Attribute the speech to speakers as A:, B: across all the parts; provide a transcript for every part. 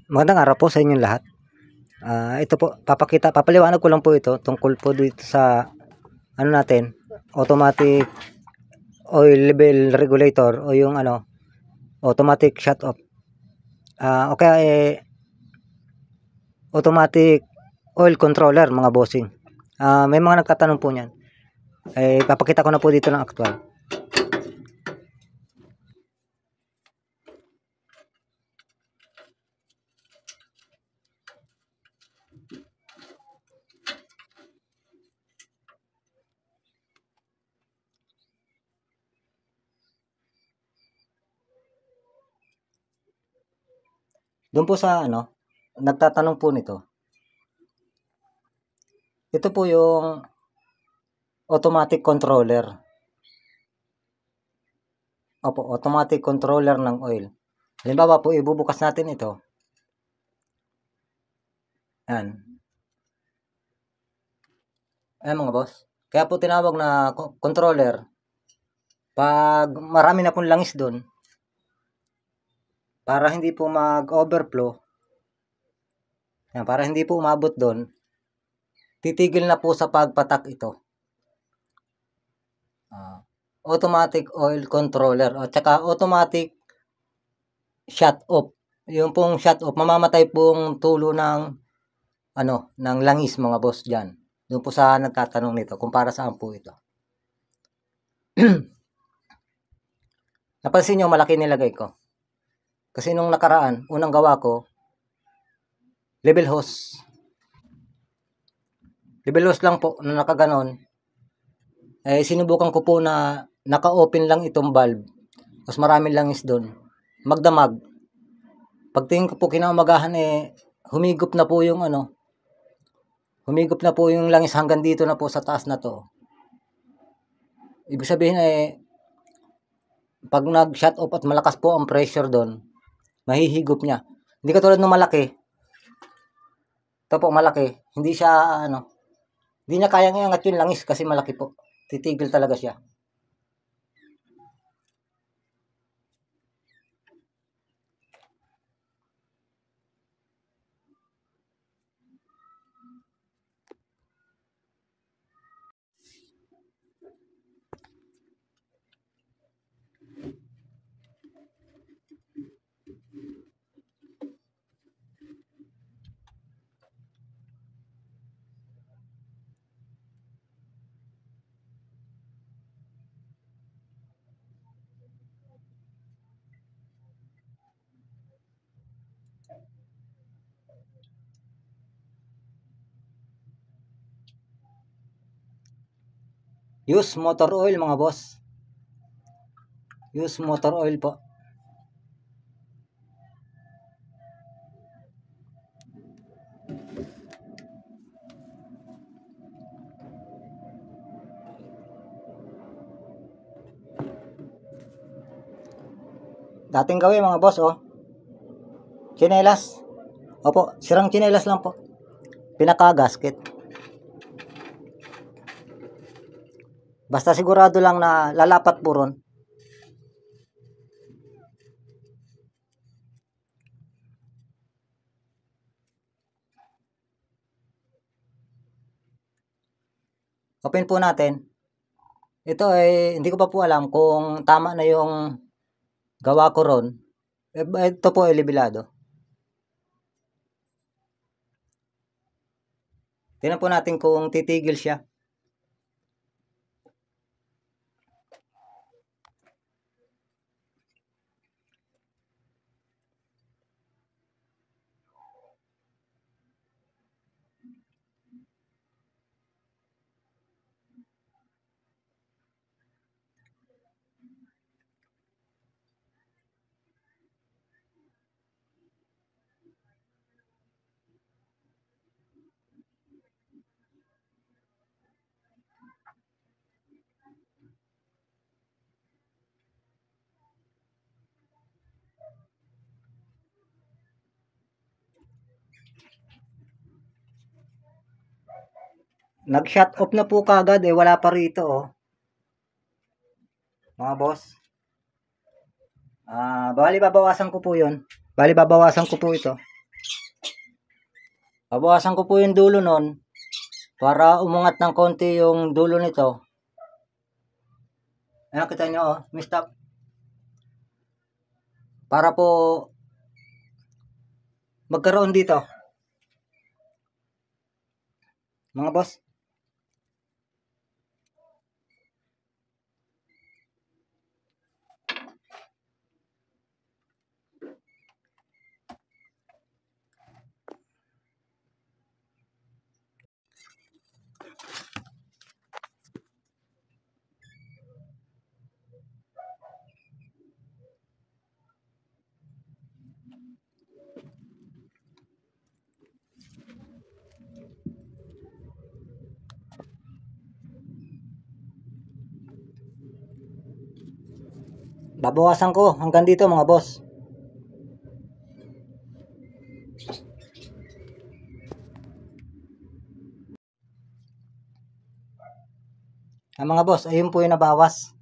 A: Magandang araw po sa inyong lahat. Ito po, papaliwanag ko lang po ito tungkol po dito sa ano natin, automatic oil level regulator o yung automatic shut off. O kaya automatic oil controller mga bossing. May mga nagtatanong po niyan. Papakita ko na po dito ng actual. Doon po sa nagtatanong po nito. Ito po yung automatic controller. Opo, automatic controller ng oil. Halimbawa po, ibubukas natin ito. Yan. Ayan mga boss. Kaya po tinawag na controller. Pag marami na pong langis doon, para hindi po mag-overflow, yan, para hindi po umabot doon, titigil na po sa pagpatak ito. Automatic oil controller at saka automatic shut off. Yung pong shut off, mamamatay pong tulo ng ng langis mga boss diyan. Doon po sa nagtatanong nito kung para saan po ito. Napansin nyo malaki nilagay ko. Kasi nung nakaraan, unang gawa ko, level hose. Level hose lang po na nakaganon. Sinubukan ko po na naka-open lang itong valve. Tapos maraming langis doon. Magdamag. Pagtingin ko po kinaumagahan humigop na po yung humigop na po yung langis hanggang dito na po sa taas na to. Ibig sabihin pag nag-shut off at malakas po ang pressure doon, mahihigop niya. Hindi katulad ng malaki. Ito po malaki. Hindi siya hindi niya kayang iangat yung langis kasi malaki po. Titigil talaga siya. Use motor oil mga boss. Use motor oil po. Dating gawin mga boss Chinelas. Opo, sirang chinelas lang po. Pinaka-gasket. Basta sigurado lang na lalapat po ron. Open po natin. Ito hindi ko pa po alam kung tama na yung gawa ko ron. Ito po ay libilado. Tingnan po natin kung titigil siya. Nag-shut off na po kagad wala pa rito mga boss. Bali babawasan ko po yun. Bali, babawasan ko po ito. Babawasan ko po yung dulo nun para umungat ng konti yung dulo nito. Ayan, kita nyo, oh, mistap. Para po magkaroon dito, mga boss. Babawasan ko hanggang dito, mga boss. Mga boss, ayun po yung nabawas.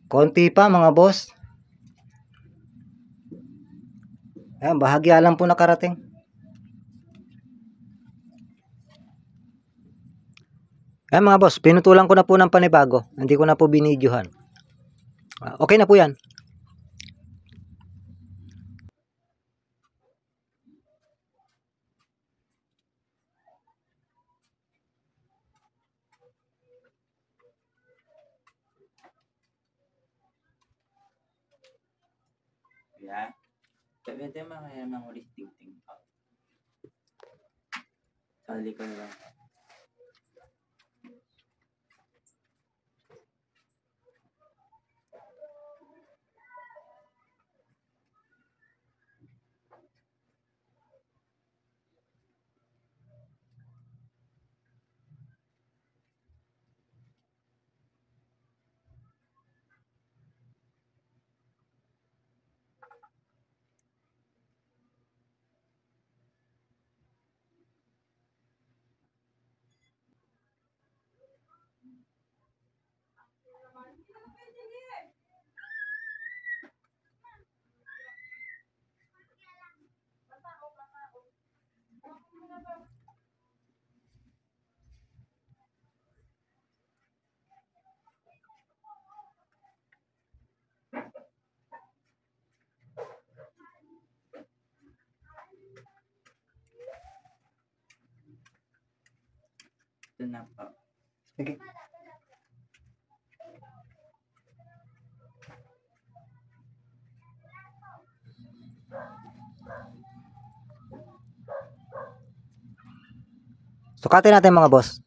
A: Konti pa, mga boss. Ayan, bahagya lang po nakarating. Ayan, mga boss, pinutulan ko na po ng panibago. Hindi ko na po binidyohan. Okay na po yan.
B: Ya. Pwede makaya ng ulit ting-ting. Sali ko lang. Ito na po.
A: Sige. Sukatin natin, mga boss.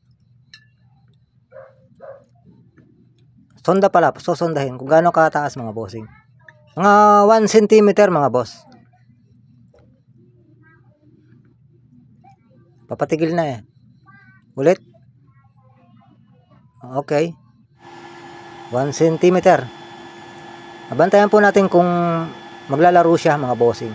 A: Sonda pala, susondahin kung gaano kataas, mga bossing. Mga 1 cm, mga boss. Papatigil na eh. Ulit. Okay. 1 cm. Abantayan po natin kung maglalaro siya, mga bossing.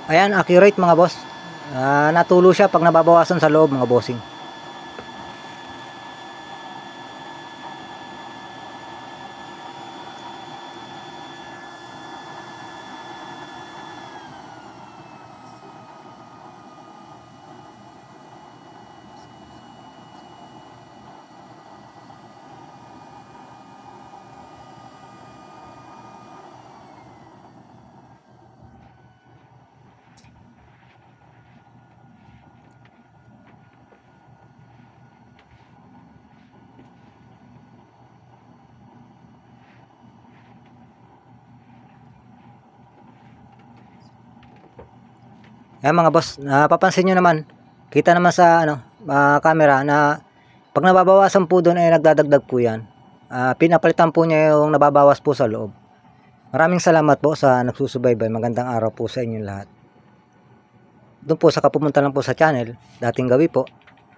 A: Ayan, accurate mga boss. Natulo siya pag nababawasan sa loob mga bossing. Ayan mga boss, napapansin nyo naman, kita naman sa camera na pag nababawasan po doon ay nagdadagdag po yan. Pinapalitan po niya yung nababawas po sa loob. Maraming salamat po sa nagsusubaybay. Magandang araw po sa inyong lahat. Doon po sa kapumunta lang po sa channel, dating gawi po.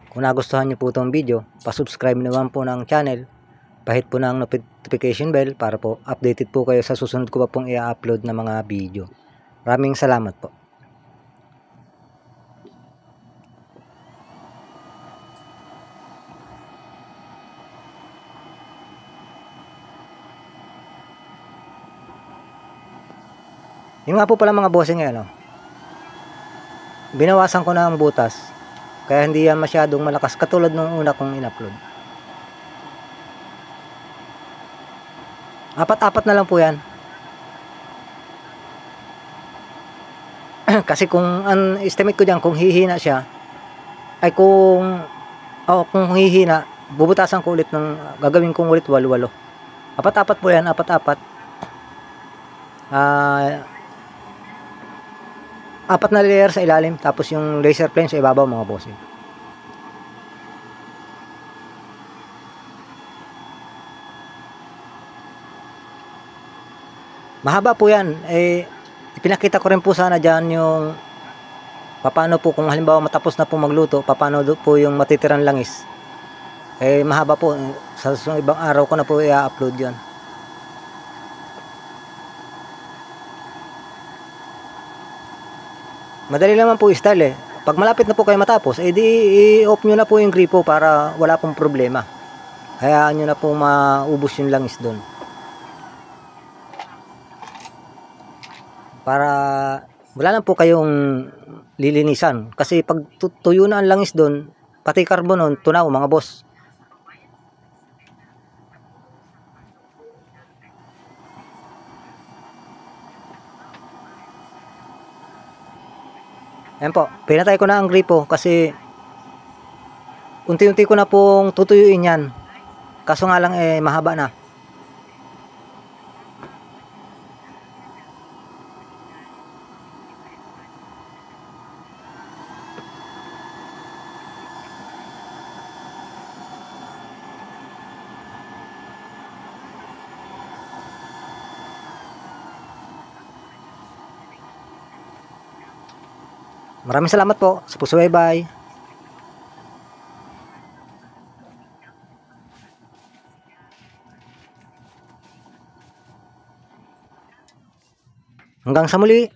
A: Kung nagustuhan nyo po itong video, pasubscribe naman po ng channel. Pahit po ng notification bell para po updated po kayo sa susunod ko pa pong i-upload na mga video. Maraming salamat po. Yung nga po pala mga bossing ngayon, binawasan ko na ang butas. Kaya hindi yan masyadong malakas katulad nung una kong in-upload. Apat-apat na lang po yan. Kasi kung ang estimate ko dyan, kung hihina siya, ay kung hihina, bubutasan ko ulit gagawin kong ulit walo-walo. Apat-apat po yan, apat-apat. Apat na layer sa ilalim, tapos yung laser plane sa ibabaw mga bossing. Mahaba po yan. Ipinakita ko rin po sana dyan yung paano po kung halimbawa matapos na po magluto, paano po yung matitirang langis. Mahaba po. Sa ibang araw ko na po i-upload yan. Madali naman po i-style Pag malapit na po kayo matapos, i-off nyo na po yung gripo para wala pong problema. Hayaan nyo na po maubos yung langis doon. Para wala lang po kayong lilinisan. Kasi pag tuyo na ang langis doon, pati carbon tunaw mga boss. Ayan po, pinatay ko na ang gripo kasi unti-unti ko na pong tutuyuin yan. Kaso nga lang mahaba na. Maraming salamat po sa pagsubaybay. Hanggang sa muli.